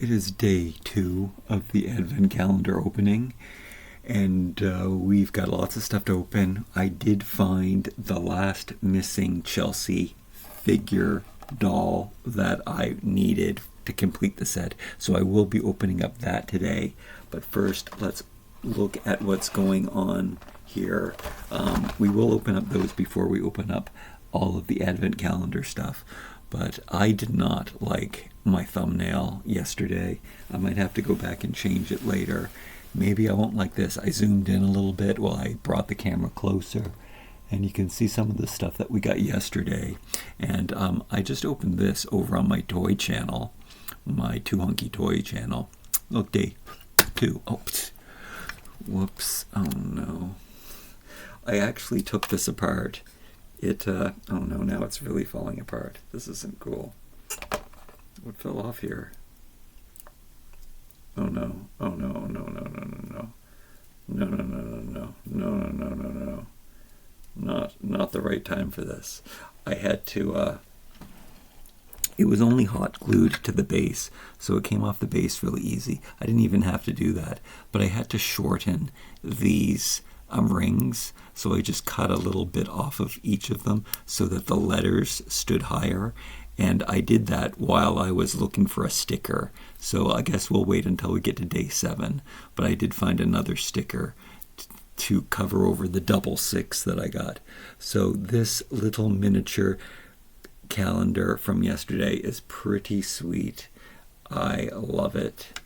It is day 2 of the Advent calendar opening, and we've got lots of stuff to open. I did find the last missing Chelsea figure doll that I needed to complete the set, so I will be opening up that today. But first, let's look at what's going on here. We will open up those before we open up all of the Advent calendar stuff. But I did not like my thumbnail yesterday. I might have to go back and change it later. Maybe I won't like this. I zoomed in a little bit while I brought the camera closer, and you can see some of the stuff that we got yesterday. And I just opened this over on my toy channel, my Too Hunky Toy channel. Look, day 2. Oh, whoops. Oh no. I actually took this apart. Oh no, now it's really falling apart. This isn't cool. What fell off here? Oh no, oh no, no, no, no, no, no. No, no, no, no, no, no, no, no, no, no. Not the right time for this. I had to, it was only hot glued to the base, so it came off the base really easy. I didn't even have to do that, but I had to shorten these rings, so I just cut a little bit off of each of them so that the letters stood higher, and I did that while I was looking for a sticker, so I guess we'll wait until we get to day 7, but I did find another sticker to cover over the double 6 that I got. So this little miniature calendar from yesterday is pretty sweet. I love it.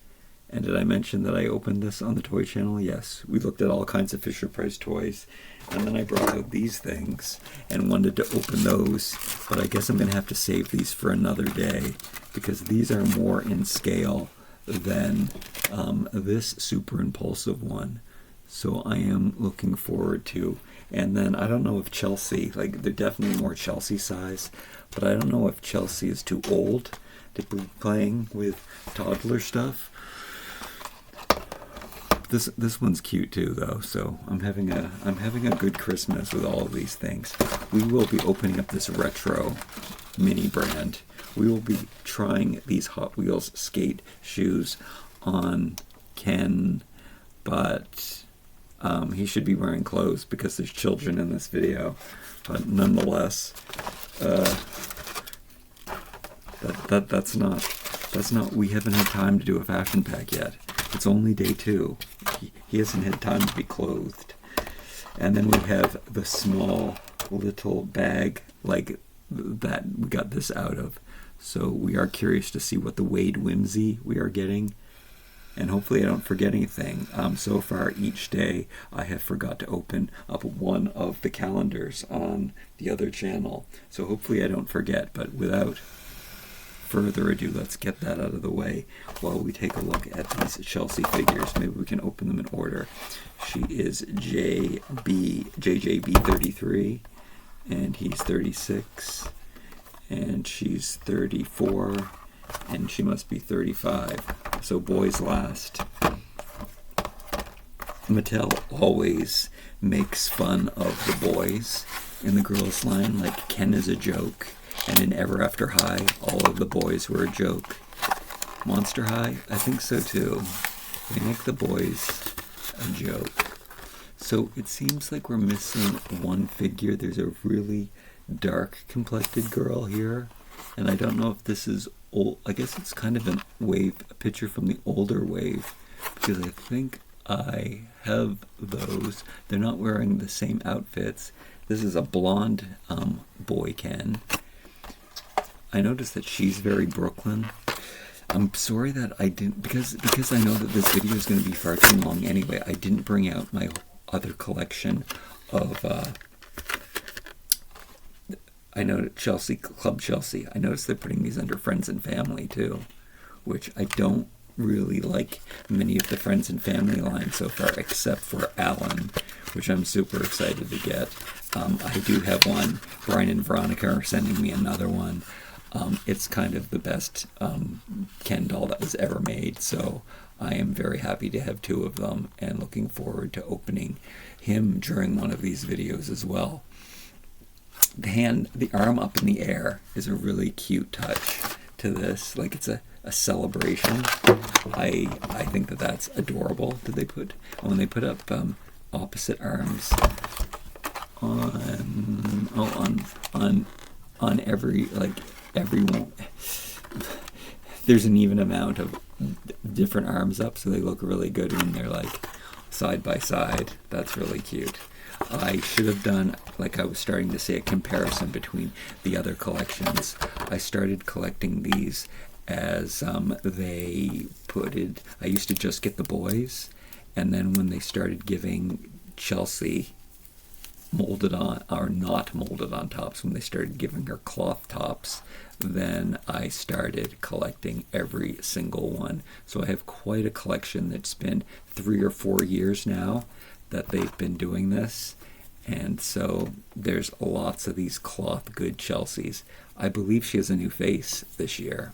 And did I mention that I opened this on the toy channel? Yes. We looked at all kinds of Fisher-Price toys. And then I brought out these things and wanted to open those. But I guess I'm going to have to save these for another day, because these are more in scale than this super impulsive one. So I am looking forward to. And then I don't know if Chelsea, like they're definitely more Chelsea size, but I don't know if Chelsea is too old to be playing with toddler stuff. This one's cute too, though. So I'm having a good Christmas with all of these things. We will be opening up this retro mini brand. We will be trying these Hot Wheels skate shoes on Ken, but he should be wearing clothes because there's children in this video. But nonetheless, that's not. We haven't had time to do a fashion pack yet. It's only day 2. He hasn't had time to be clothed. And then we have the small little bag like that we got this out of. So we are curious to see what the Wade Whimsy we are getting. And hopefully I don't forget anything. So far each day I have forgot to open up one of the calendars on the other channel. So hopefully I don't forget, but without further ado, let's get that out of the way while we take a look at these Chelsea figures. Maybe we can open them in order. She is JJB 33, and he's 36, and she's 34, and she must be 35. So boys last. Mattel always makes fun of the boys in the girls line, like Ken is a joke. And in Ever After High, all of the boys were a joke. Monster High, I think so too. They make the boys a joke. So it seems like we're missing one figure. There's a really dark complected girl here. And I don't know if this is old. I guess it's kind of a picture from the older wave, because I think I have those. They're not wearing the same outfits. This is a blonde boy Ken. I noticed that she's very Brooklyn. I'm sorry that I didn't, because I know that this video is going to be far too long anyway, I didn't bring out my other collection of, I know Chelsea, Club Chelsea. I noticed they're putting these under Friends and Family too, which I don't really like many of the Friends and Family lines so far, except for Alan, which I'm super excited to get. I do have one. Brian and Veronica are sending me another one. It's kind of the best Ken doll that was ever made, so I am very happy to have 2 of them and looking forward to opening him during one of these videos as well. The arm up in the air is a really cute touch to this. Like it's a a celebration. I think that that's adorable. Did they put, when they put up opposite arms on every, like, everyone, there's an even amount of different arms up, so they look really good when they're like side by side. That's really cute. I should have done, like I was starting to say, a comparison between the other collections. I started collecting these as they put it, I used to just get the boys, and then when they started giving Chelsea molded on, or not molded on tops, when they started giving her cloth tops, then I started collecting every single one. So I have quite a collection that's been 3 or 4 years now that they've been doing this. And so there's lots of these cloth good Chelseas. I believe she has a new face this year.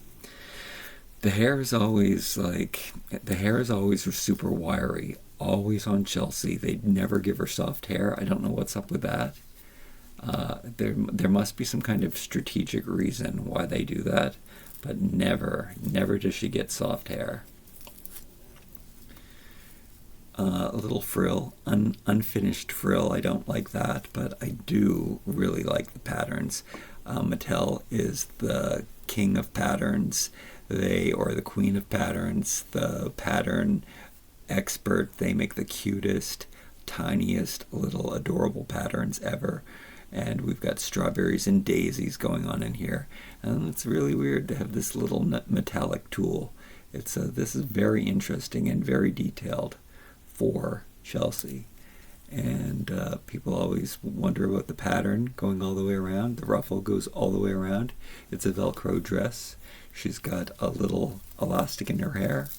The hair is always super wiry, always on Chelsea. They never give her soft hair. I don't know what's up with that. There must be some kind of strategic reason why they do that, but never does she get soft hair. A little frill, unfinished frill. I don't like that, but I do really like the patterns. Mattel is the king of patterns. Or the queen of patterns, the pattern expert. They make the cutest, tiniest, little adorable patterns ever. And we've got strawberries and daisies going on in here. And it's really weird to have this little metallic tool. This is very interesting and very detailed for Chelsea. And people always wonder about the pattern going all the way around. The ruffle goes all the way around. It's a Velcro dress. She's got a little elastic in her hair.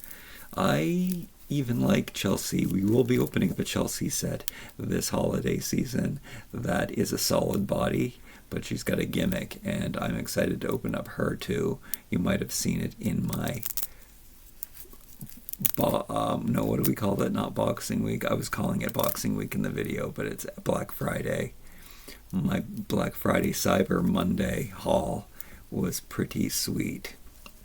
I even like Chelsea. We will be opening up a Chelsea set this holiday season that is a solid body, but she's got a gimmick, and I'm excited to open up her too. You might have seen it in my no, what do we call it? Not Boxing Week. I was calling it Boxing Week in the video, but it's Black Friday. My Black Friday Cyber Monday haul was pretty sweet.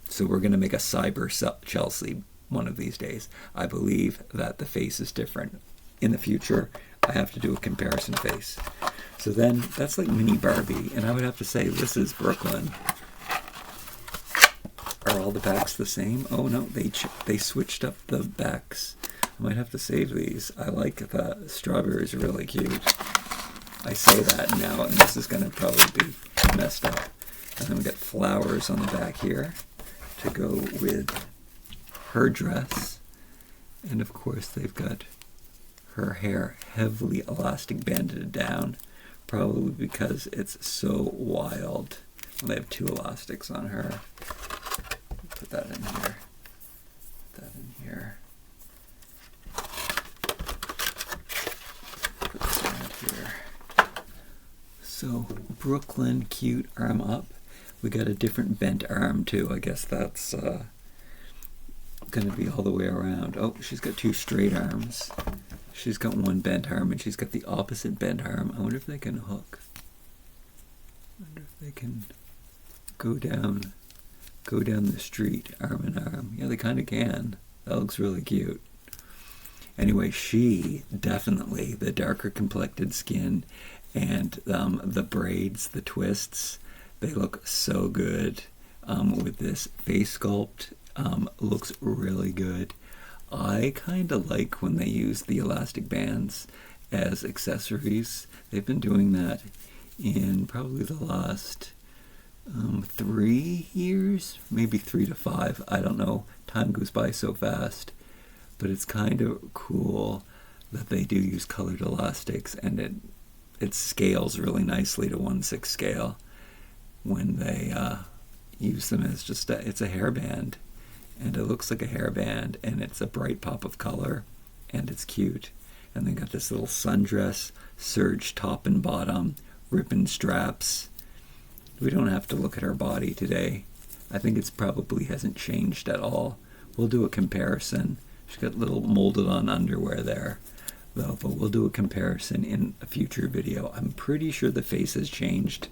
So we're going to make a Cyber Chelsea one of these days. I believe that the face is different. In the future, I have to do a comparison face. So then, that's like mini Barbie, and I would have to say this is Brooklyn. Are all the backs the same? Oh no, they switched up the backs. I might have to save these. I like the strawberries are really cute. I say that now, and this is going to probably be messed up. And then we got flowers on the back here to go with her dress. And of course they've got her hair heavily elastic banded down, probably because it's so wild. They have 2 elastics on her. Put that in here. Put that in here. Put this around here. So Brooklyn, cute, arm up. We got a different bent arm too. I guess that's going to be all the way around. Oh, she's got 2 straight arms. She's got 1 bent arm, and she's got the opposite bent arm. I wonder if they can hook. I wonder if they can go down the street arm in arm. Yeah, they kind of can. That looks really cute. Anyway, she definitely, the darker complected skin and the braids, the twists, they look so good with this face sculpt. Looks really good. I kind of like when they use the elastic bands as accessories. They've been doing that in probably the last 3 years, maybe 3 to 5. I don't know. Time goes by so fast. But it's kind of cool that they do use colored elastics, and it scales really nicely to 1/6 scale when they use them as just it's a hairband, and it looks like a hairband, and it's a bright pop of color, and it's cute. And they got this little sundress, serge top and bottom, ribbon straps. We don't have to look at her body today. I think it's probably hasn't changed at all. We'll do a comparison. She's got little molded on underwear there, though, but we'll do a comparison in a future video. I'm pretty sure the face has changed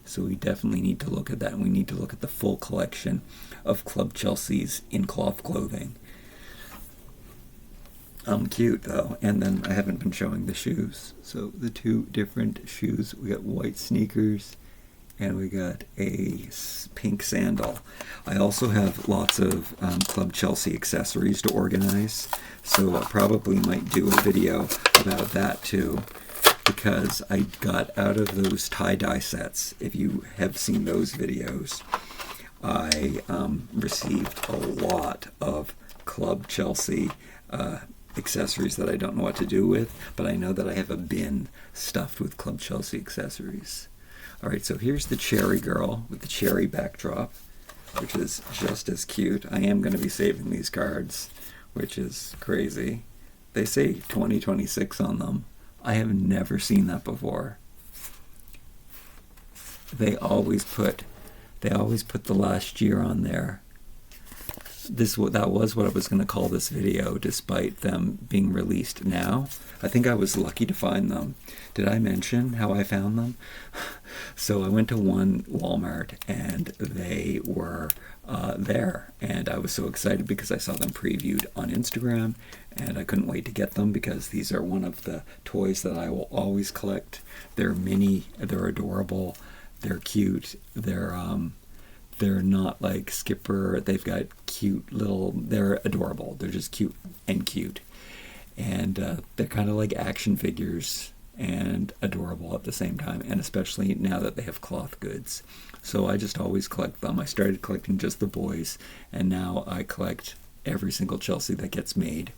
So we definitely need to look at that, and we need to look at the full collection of Club Chelsea's in cloth clothing. Cute though. And then I haven't been showing the shoes. So the two different shoes, we got white sneakers and we got a pink sandal. I also have lots of Club Chelsea accessories to organize, so I probably might do a video about that too, because I got out of those tie-dye sets. If you have seen those videos, I received a lot of Club Chelsea accessories that I don't know what to do with, but I know that I have a bin stuffed with Club Chelsea accessories. Alright, so here's the cherry girl with the cherry backdrop, which is just as cute. I am going to be saving these cards, which is crazy. They say 2026 on them. I have never seen that before. They always put the last year on there. That was what I was going to call this video, despite them being released now. I think I was lucky to find them. Did I mention how I found them? So I went to one Walmart and they were there, and I was so excited because I saw them previewed on Instagram, and I couldn't wait to get them because these are one of the toys that I will always collect. They're mini, they're adorable, they're cute, they're not like Skipper. They've got cute little, they're adorable. They're just cute and cute. And they're kind of like action figures and adorable at the same time, and especially now that they have cloth goods. So I just always collect them. I started collecting just the boys, and now I collect every single Chelsea that gets made.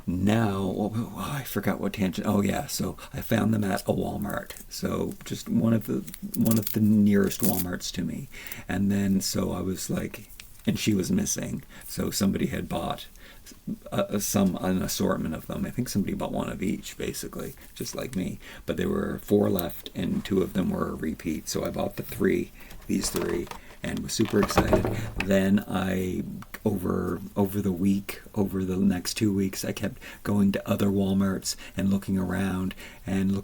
Now, I forgot what tangent. Oh yeah, so I found them at a Walmart. So just one of the nearest Walmarts to me. And then so I was like, and she was missing. So somebody had bought an assortment of them. I think somebody bought one of each, basically, just like me. But there were 4 left, and 2 of them were a repeat. So I bought these three, and was super excited. Then I, over the next 2 weeks, I kept going to other Walmarts and looking around, and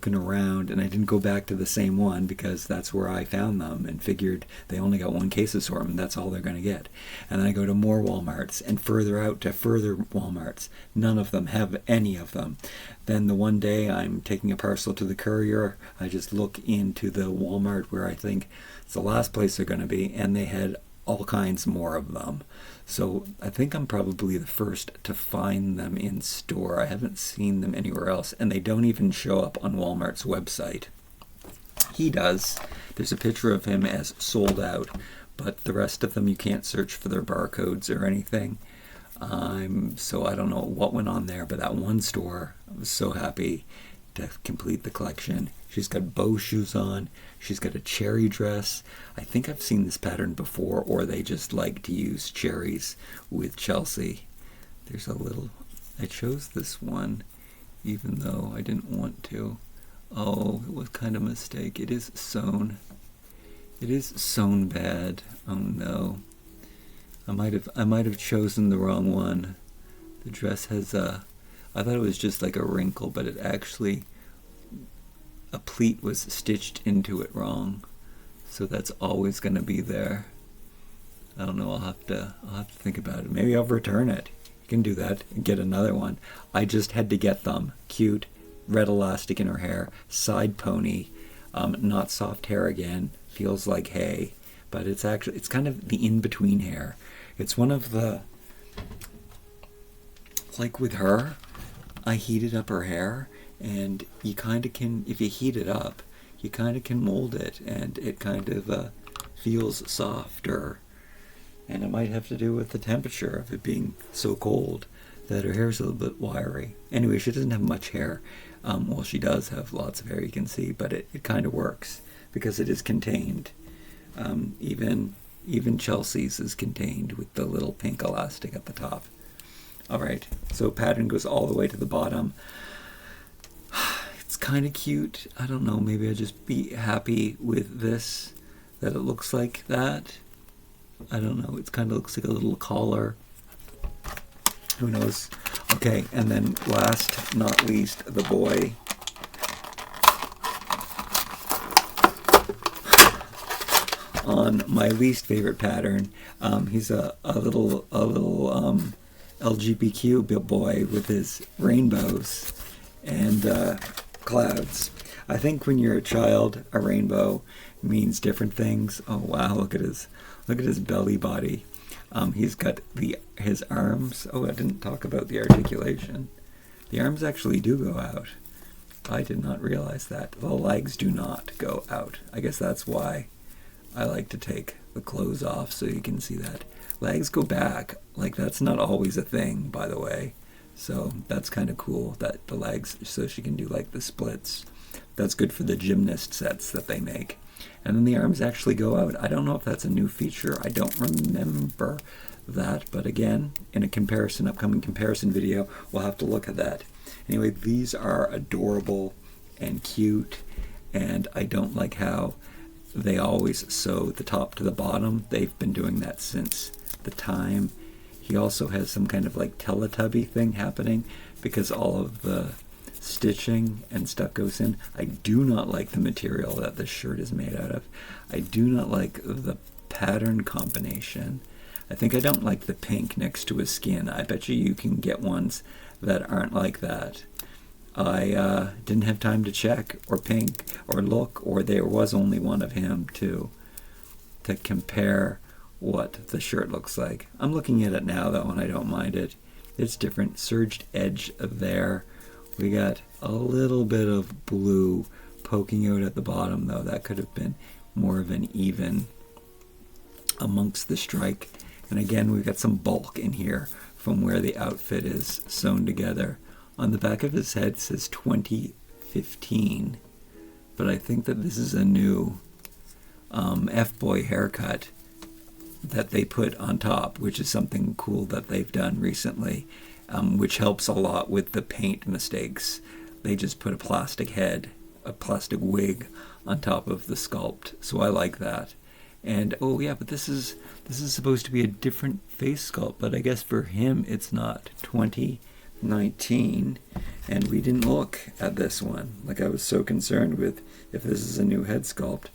I didn't go back to the same one because that's where I found them and figured they only got 1 case assortment, that's all they're going to get. And then I go to more Walmarts and further out to further Walmarts. None of them have any of them. Then the one day I'm taking a parcel to the courier, I just look into the Walmart where I think it's the last place they're going to be, and they had all kinds more of them. So I think I'm probably the first to find them in store. I haven't seen them anywhere else, and they don't even show up on Walmart's website. He does. There's a picture of him as sold out, but the rest of them you can't search for their barcodes or anything. So I don't know what went on there, but that one store, I was so happy to complete the collection. She's got bow shoes on. She's got a cherry dress. I think I've seen this pattern before, or they just like to use cherries with Chelsea. There's a little, I chose this one even though I didn't want to. Oh, it was kind of a mistake. It is sewn. It is sewn bad. Oh no. I might have chosen the wrong one. The dress has I thought it was just like a wrinkle, but it actually, a pleat was stitched into it wrong. So that's always going to be there. I don't know, I'll have to think about it. Maybe I'll return it. You can do that and get another one. I just had to get them. Cute, red elastic in her hair, side pony, not soft hair again, feels like hay, but it's kind of the in-between hair. It's one of the, like with her, I heated up her hair, and you kind of can, if you heat it up, you kind of can mold it, and it kind of feels softer. And it might have to do with the temperature of it being so cold that her hair's a little bit wiry. Anyway, she doesn't have much hair. Well, she does have lots of hair, you can see, but it kind of works because it is contained. Even Chelsea's is contained with the little pink elastic at the top. Alright, so pattern goes all the way to the bottom. It's kind of cute. I don't know, maybe I'll just be happy with this, that it looks like that. I don't know, it kind of looks like a little collar. Who knows? Okay, and then last not least, the boy. on my least favorite pattern. He's a little LGBTQ boy with his rainbows and clouds. I think when you're a child, a rainbow means different things. Oh wow, look at his belly body. He's got his arms. Oh, I didn't talk about the articulation. The arms actually do go out. I did not realize that. The legs do not go out. I guess that's why I like to take the clothes off so you can see that. Legs go back. Like, that's not always a thing, by the way. So that's kind of cool that the legs, so she can do like the splits. That's good for the gymnast sets that they make. And then the arms actually go out. I don't know if that's a new feature. I don't remember that. But again, in a upcoming comparison video, we'll have to look at that. Anyway, these are adorable and cute. And I don't like how they always sew the top to the bottom. They've been doing that since the time. He also has some kind of like Teletubby thing happening because all of the stitching and stuff goes in. I do not like the material that this shirt is made out of. I do not like the pattern combination. I think I don't like the pink next to his skin. I bet you can get ones that aren't like that. I didn't have time to check or pink or look, or there was only one of him to compare what the shirt looks like. I'm looking at it now though, and I don't mind it. It's different. Serged edge there. We got a little bit of blue poking out at the bottom though. That could have been more of an even amongst the strike. And again, we've got some bulk in here from where the outfit is sewn together. On the back of his head it says 2015, but I think that this is a new F-boy haircut that they put on top, which is something cool that they've done recently, which helps a lot with the paint mistakes. They just put a plastic head, a plastic wig on top of the sculpt, so I like that. And oh yeah, but this is supposed to be a different face sculpt, but I guess for him it's not. 2019, and we didn't look at this one. Like, I was so concerned with if this is a new head sculpt,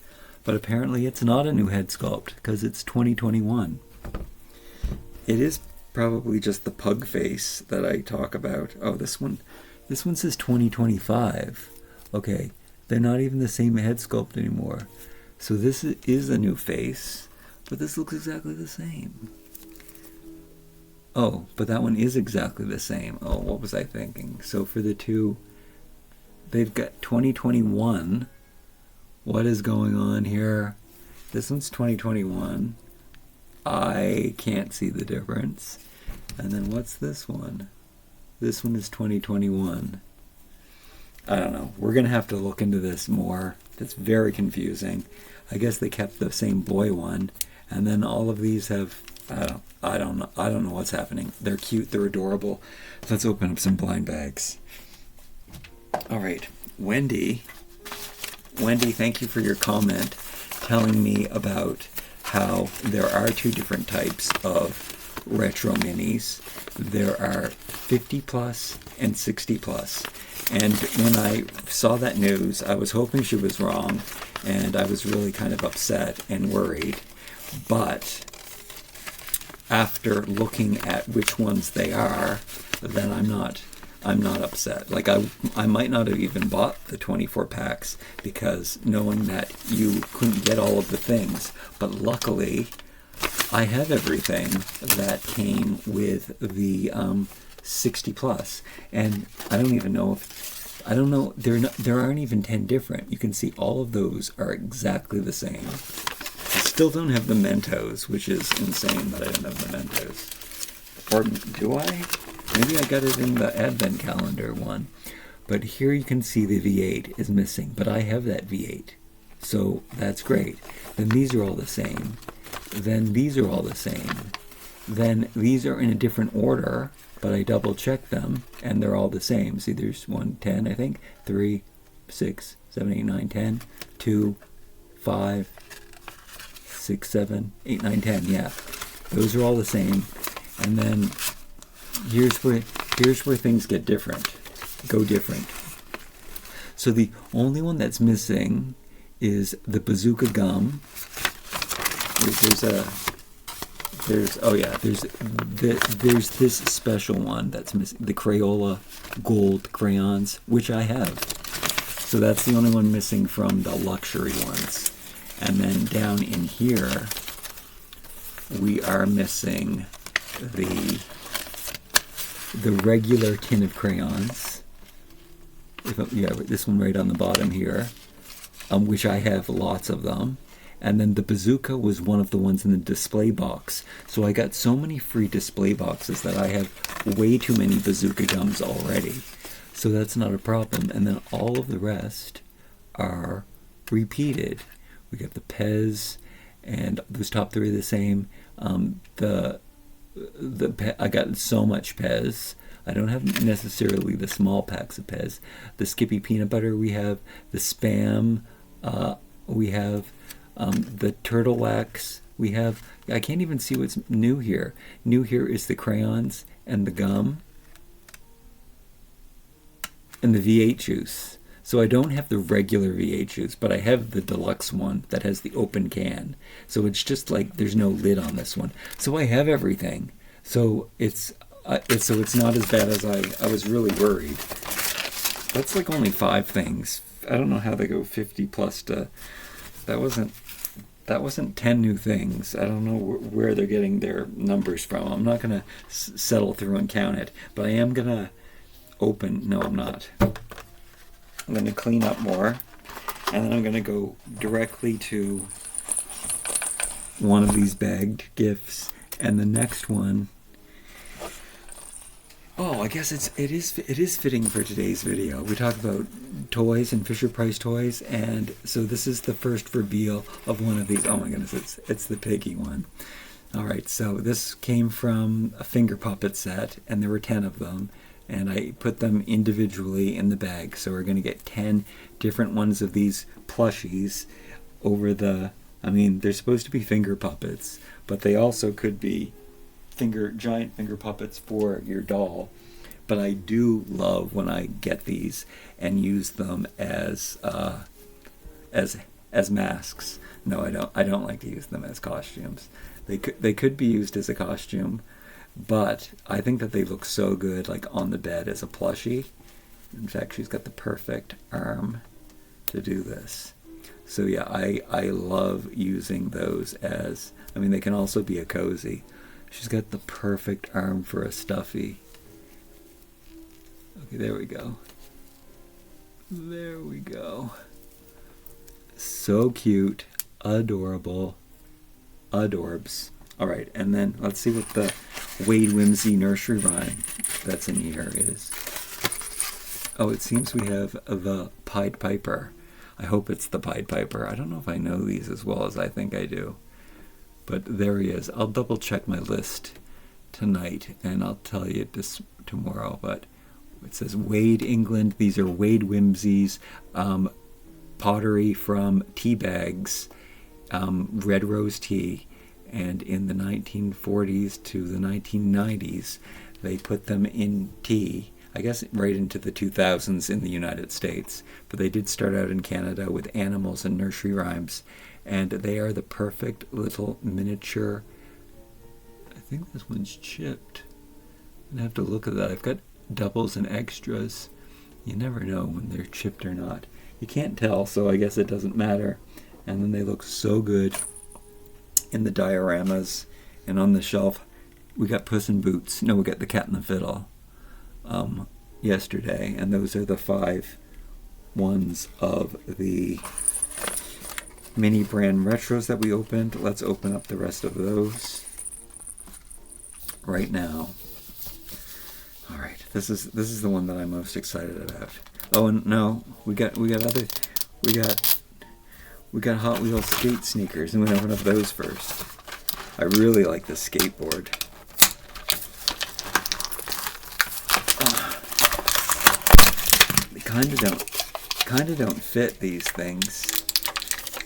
but apparently it's not a new head sculpt because it's 2021. It is probably just the pug face that I talk about. Oh, this one says 2025. Okay, they're not even the same head sculpt anymore. So this is a new face, but this looks exactly the same. Oh, but that one is exactly the same. Oh, what was I thinking? So for the two, they've got 2021. What is going on here? This one's 2021. I can't see the difference. And then what's this one? This one is 2021. I don't know. We're going to have to look into this more. It's very confusing. I guess they kept the same boy one, and then all of these have, I don't know what's happening. They're cute, they're adorable. Let's open up some blind bags. All right, Wendy, thank you for your comment telling me about how there are two different types of retro minis. There are 50 plus and 60 plus. And when I saw that news, I was hoping she was wrong, and I was really kind of upset and worried. But after looking at which ones they are, then I'm not upset. Like, I might not have even bought the 24 packs because knowing that you couldn't get all of the things. But luckily, I have everything that came with the 60 plus, and I don't know, there aren't even 10 different. You can see all of those are exactly the same. I still don't have the Mentos, which is insane that I don't have the Mentos. Or do I? Maybe I got it in the advent calendar one. But here you can see the V8 is missing, but I have that V8. So that's great. Then these are all the same. Then these are all the same. Then these are in a different order, but I double checked them and they're all the same. See, there's 1, 10, I think, 3, 6, 7, 8, 9, 10, 2, 5, 6, 7, 8, 9, 10. Yeah, those are all the same. And then here's where things get different, go different. So the only one that's missing is the bazooka gum there's this special one that's missing, the Crayola gold crayons, which I have. So that's the only one missing from the luxury ones. And then down in here, we are missing the regular tin of crayons. This one right on the bottom here, which I have lots of them. And then the bazooka was one of the ones in the display box. So I got so many free display boxes that I have way too many bazooka gums already. So that's not a problem. And then all of the rest are repeated. We got the Pez, and those top three are the same. I got so much Pez. I don't have necessarily the small packs of Pez. The Skippy peanut butter we have, the Spam we have, the Turtle Wax we have. I can't even see what's new here. New here is the crayons and the gum and the V8 juice. So I don't have the regular V8 juice, but I have the deluxe one that has the open can. So it's just like there's no lid on this one. So I have everything. So it's not as bad as I was really worried. That's like only 5 things. I don't know how they go 50 plus to. That wasn't 10 new things. I don't know where they're getting their numbers from. I'm not gonna settle through and count it, but I am gonna open. No, I'm not. I'm going to clean up more, and then I'm going to go directly to one of these bagged gifts, and the next one. Oh, I guess it is fitting for today's video. We talk about toys and Fisher-Price toys, and so this is the first reveal of one of these. Oh my goodness, it's the piggy one. All right, so this came from a finger puppet set, and there were 10 of them. And I put them individually in the bag. So we're going to get 10 different ones of these plushies over the... I mean, they're supposed to be finger puppets, but they also could be giant finger puppets for your doll. But I do love when I get these and use them as masks. No, I don't like to use them as costumes. They could be used as a costume. But I think that they look so good, like on the bed as a plushie. In fact, she's got the perfect arm to do this. So yeah, I love using those as, I mean, they can also be a cozy. She's got the perfect arm for a stuffy. Okay, there we go. There we go. So cute, adorable, adorbs. All right, and then let's see what the Wade Whimsy nursery rhyme that's in here is. Oh, it seems we have the Pied Piper. I hope it's the Pied Piper. I don't know if I know these as well as I think I do. But there he is. I'll double check my list tonight, and I'll tell you this tomorrow. But it says Wade, England. These are Wade Whimsies, pottery from tea bags, red rose tea. And in the 1940s to the 1990s, they put them in tea, I guess right into the 2000s in the United States. But they did start out in Canada with animals and nursery rhymes. And they are the perfect little miniature. I think this one's chipped. I'm going to have to look at that. I've got doubles and extras. You never know when they're chipped or not. You can't tell, so I guess it doesn't matter. And then they look so good in the dioramas, and on the shelf we got Puss in Boots. No, we got the Cat and the Fiddle yesterday, and those are the 5 ones of the mini brand retros that we opened. Let's open up the rest of those right now. All right, this is the one that I'm most excited about. Oh, and no, we got Hot Wheels skate sneakers, and we open up those first. I really like the skateboard. They kind of don't fit these things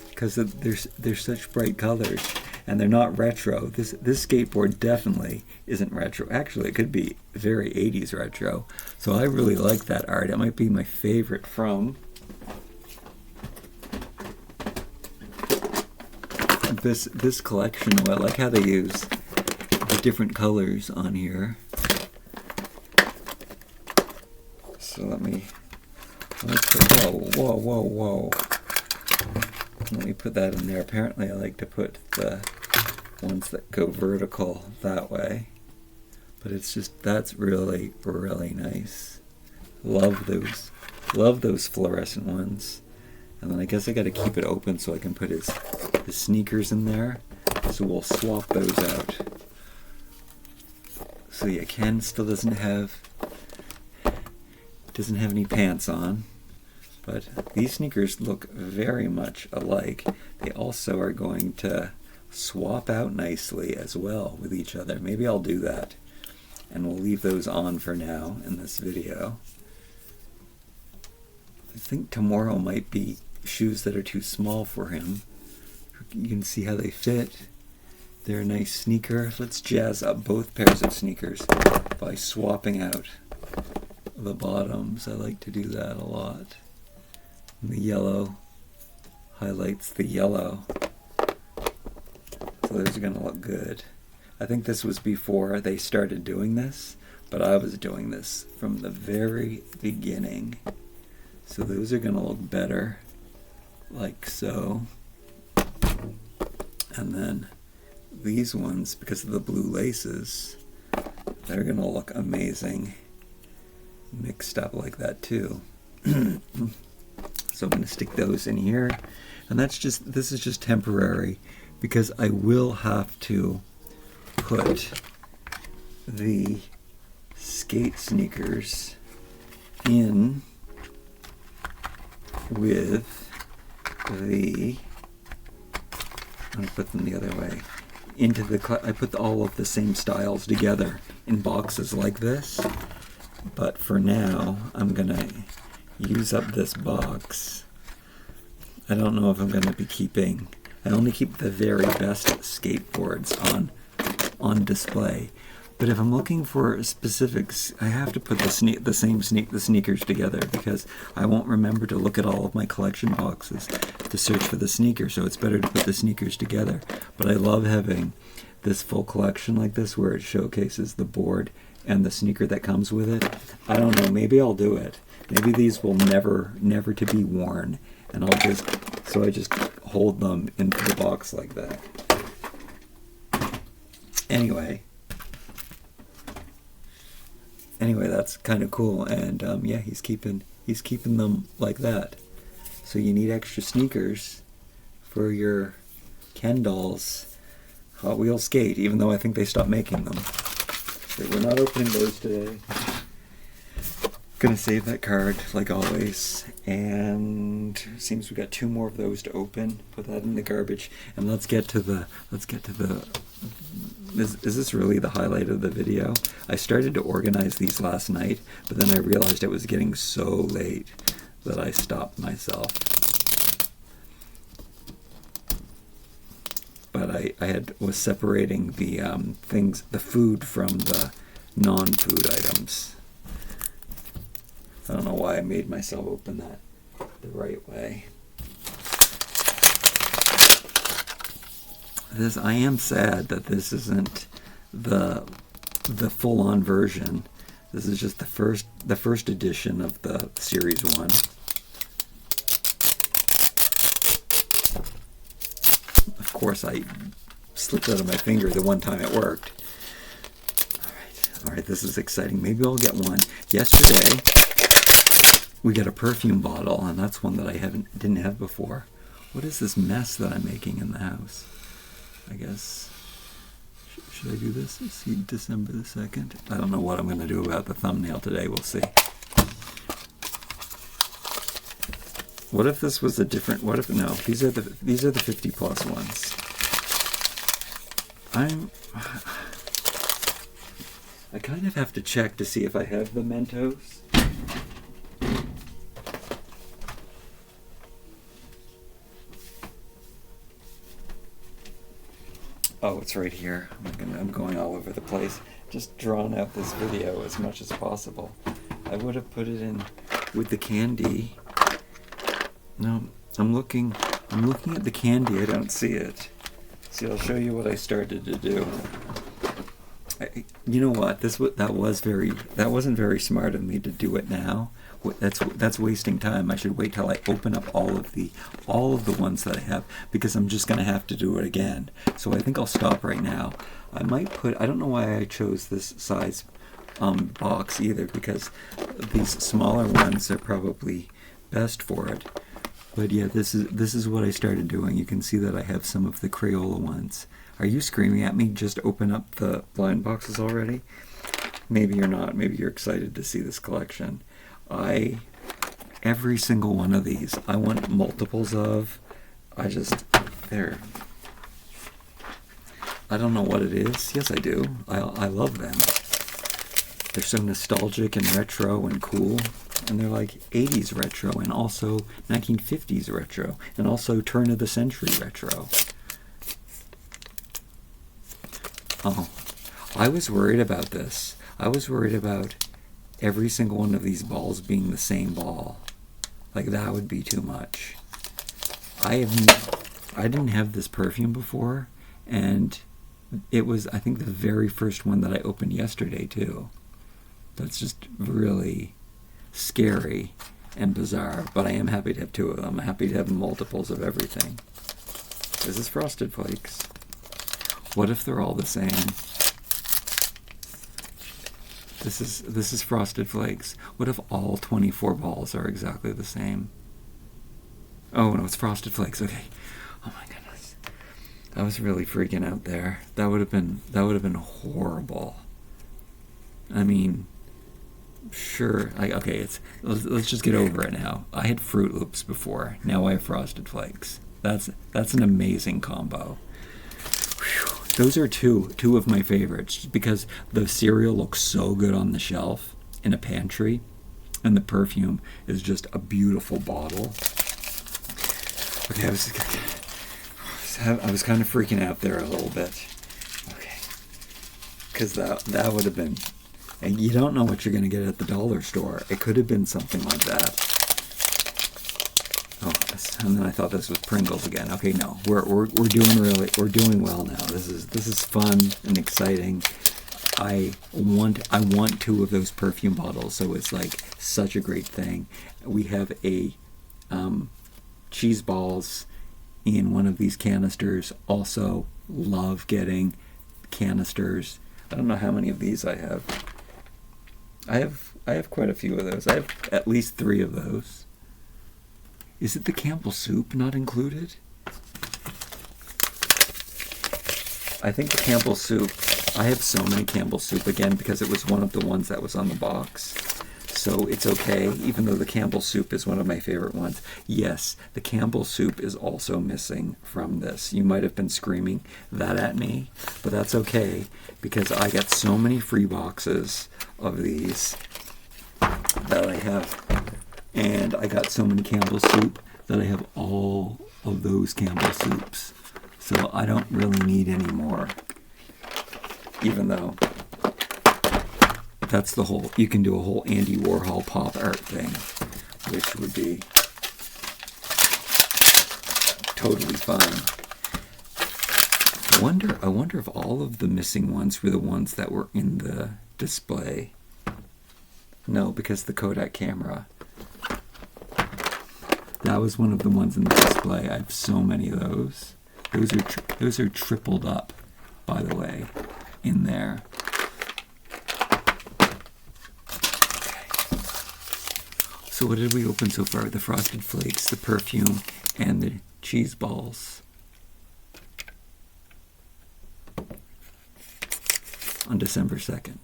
because they're such bright colors, and they're not retro. This skateboard definitely isn't retro. Actually, it could be very 80s retro. So I really like that art. It might be my favorite from think this collection, I like how they use the different colors on here. So let me put, whoa. Let me put that in there. Apparently I like to put the ones that go vertical that way. But it's just, that's really, really nice. Love those fluorescent ones. And then I guess I got to keep it open so I can put his sneakers in there. So we'll swap those out. So yeah, Ken still doesn't have any pants on. But these sneakers look very much alike. They also are going to swap out nicely as well with each other. Maybe I'll do that. And we'll leave those on for now in this video. I think tomorrow might be shoes that are too small for him. You can see how they fit. They're a nice sneaker. Let's jazz up both pairs of sneakers by swapping out the bottoms. I like to do that a lot. And the yellow highlights the yellow. So those are going to look good. I think this was before they started doing this, but I was doing this from the very beginning. So those are going to look better, like so. And then these ones, because of the blue laces, they're going to look amazing mixed up like that too. So I'm going to stick those in here. And this is just temporary, because I will have to put the skate sneakers in with the, I'm going to put them the other way, into the, I put all of the same styles together in boxes like this, but for now I'm going to use up this box. I don't know if I'm going to be keeping, I only keep the very best skateboards on display. But if I'm looking for specifics, I have to put the sneakers together, because I won't remember to look at all of my collection boxes to search for the sneaker, so it's better to put the sneakers together. But I love having this full collection like this, where it showcases the board and the sneaker that comes with it. I don't know, maybe I'll do it. Maybe these will never to be worn, and I just hold them into the box like that. Anyway, that's kind of cool, and yeah, he's keeping them like that. So you need extra sneakers for your Ken dolls Hot Wheels skate, even though I think they stopped making them. So we're not opening those today. Gonna save that card like always, and seems we got 2 more of those to open. Put that in the garbage, and let's get to the. Is this really the highlight of the video? I started to organize these last night, but then I realized it was getting so late that I stopped myself. But I was separating the the food from the non-food items. I don't know why I made myself open that the right way. I am sad that this isn't the full-on version. This is just the first edition of the Series 1. Of course, I slipped out of my finger the one time it worked. All right, this is exciting. Maybe I'll get one. Yesterday, we got a perfume bottle, and that's one that I didn't have before. What is this mess that I'm making in the house? I guess, should I do this? See, December the 2nd? I don't know what I'm going to do about the thumbnail today. We'll see. What if this was a different, no, these are the 50 plus ones. I kind of have to check to see if I have the Mentos. Oh, it's right here. I'm going all over the place. Just drawing out this video as much as possible. I would have put it in with the candy. No, I'm looking at the candy. I don't see it. See, I'll show you what I started to do. You know what? That wasn't very smart of me to do it now. That's wasting time. I should wait till I open up all of the ones that I have, because I'm just gonna have to do it again. So I think I'll stop right now. I don't know why I chose this size box either, because these smaller ones are probably best for it. But yeah, this is what I started doing. You can see that I have some of the Crayola ones. Are you screaming at me? Just open up the blind boxes already? Maybe you're not. Maybe you're excited to see this collection. Every single one of these, I want multiples of. I don't know what it is. Yes, I do. I love them. They're so nostalgic and retro and cool. And they're like 80s retro and also 1950s retro and also turn of the century retro. Oh, I was worried about this. I was worried about every single one of these balls being the same ball. Like, that would be too much. I didn't have this perfume before, and it was, I think, the very first one that I opened yesterday too. That's just really scary and bizarre, but I am happy to have two of them. I'm happy to have multiples of everything. This is Frosted Flakes. What if they're all the same? This is Frosted Flakes. What if all 24 balls are exactly the same? Oh no, it's Frosted Flakes. Okay. Oh my goodness. I was really freaking out there. That would have been horrible. I mean, sure. Let's just get over it now. I had Fruit Loops before. Now I have Frosted Flakes. That's an amazing combo. Whew. Those are two of my favorites, because the cereal looks so good on the shelf in a pantry, and the perfume is just a beautiful bottle. Okay, I was kind of freaking out there a little bit. Okay, because that would have been, and you don't know what you're going to get at the dollar store. It could have been something like that. Oh, and then I thought this was Pringles again. Okay, no, we're doing well now. This is fun and exciting. I want two of those perfume bottles, so it's like such a great thing. We have a cheese balls in one of these canisters. Also, love getting canisters. I don't know how many of these I have. I have quite a few of those. I have at least 3 of those. Is it the Campbell soup not included? I think the Campbell soup, I have so many Campbell soup, again, because it was one of the ones that was on the box. So it's okay, even though the Campbell soup is one of my favorite ones. Yes, the Campbell soup is also missing from this. You might have been screaming that at me, but that's okay, because I got so many free boxes of these that I have. And I got so many Campbell soup that I have all of those Campbell soups. So I don't really need any more. Even though that's the whole, you can do a whole Andy Warhol pop art thing, which would be totally fun. I wonder if all of the missing ones were the ones that were in the display. No, because the Kodak camera. That was one of the ones in the display. I have so many of those. Those are tripled up, by the way, in there. So what did we open so far? The Frosted Flakes, the perfume, and the cheese balls. On December 2nd.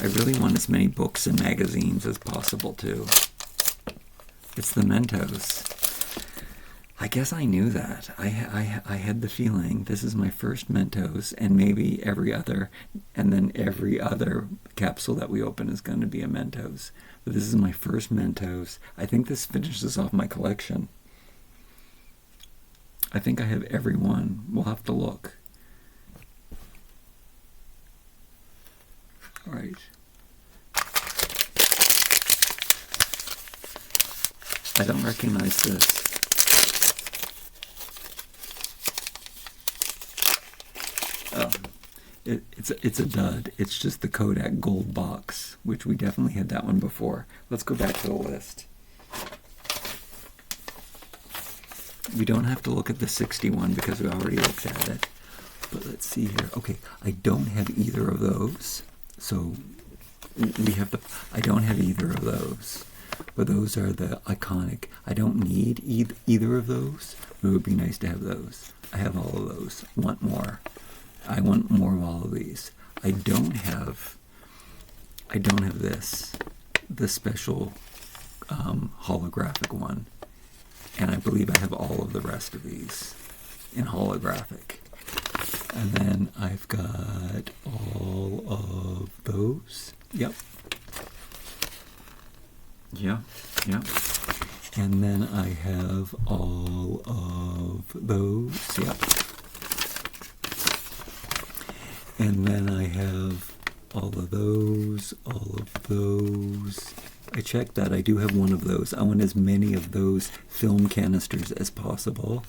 I really want as many books and magazines as possible, too. It's the Mentos. I guess I knew that. I had the feeling this is my first Mentos, and maybe every other, and then every other capsule that we open is going to be a Mentos. But this is my first Mentos. I think this finishes off my collection. I think I have every one. We'll have to look. All right. I don't recognize this. Oh, it's a dud. It's just the Kodak Gold box, which we definitely had that one before. Let's go back to the list. We don't have to look at the 61 because we already looked at it. But let's see here. Okay, I don't have either of those. So we have the, I don't have either of those. But those are the iconic. I don't need either of those. It would be nice to have those. I have all of those. Want more. I want more of all of these. I don't have this. The special holographic one. And I believe I have all of the rest of these in holographic. And then I've got all of those. Yep. Yeah. And then I have all of those. Yep. And then I have all of those, all of those. I checked that. I do have one of those. I want as many of those film canisters as possible.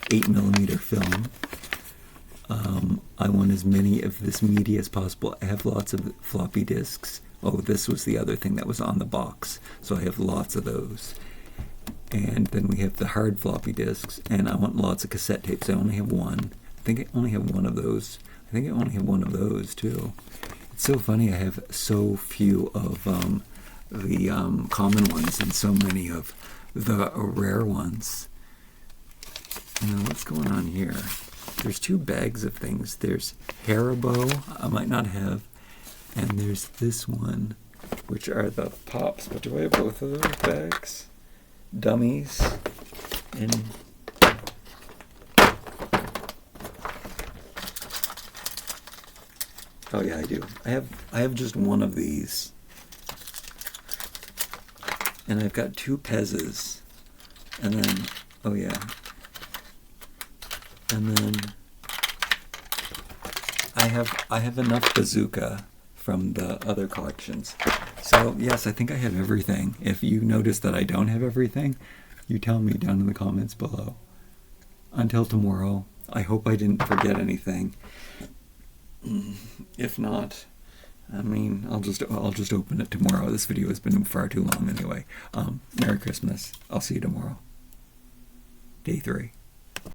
8mm film. I want as many of this media as possible. I have lots of floppy disks. Oh, this was the other thing that was on the box. So I have lots of those. And then we have the hard floppy disks. And I want lots of cassette tapes. I only have one. I think I only have one of those. I think I only have one of those, too. It's so funny I have so few of the common ones and so many of the rare ones. What's going on here? There's 2 bags of things. There's Haribo, I might not have, and there's this one, which are the Pops. But do I have both of those bags? Dummies. And oh yeah, I do. I have just one of these. And I've got 2 Pezzas. And then, oh yeah. And then I have enough Bazooka from the other collections. So yes, I think I have everything. If you notice that I don't have everything, you tell me down in the comments below. Until tomorrow, I hope I didn't forget anything. If not, I mean, I'll just open it tomorrow. This video has been far too long anyway. Merry Christmas. I'll see you tomorrow. Day 3.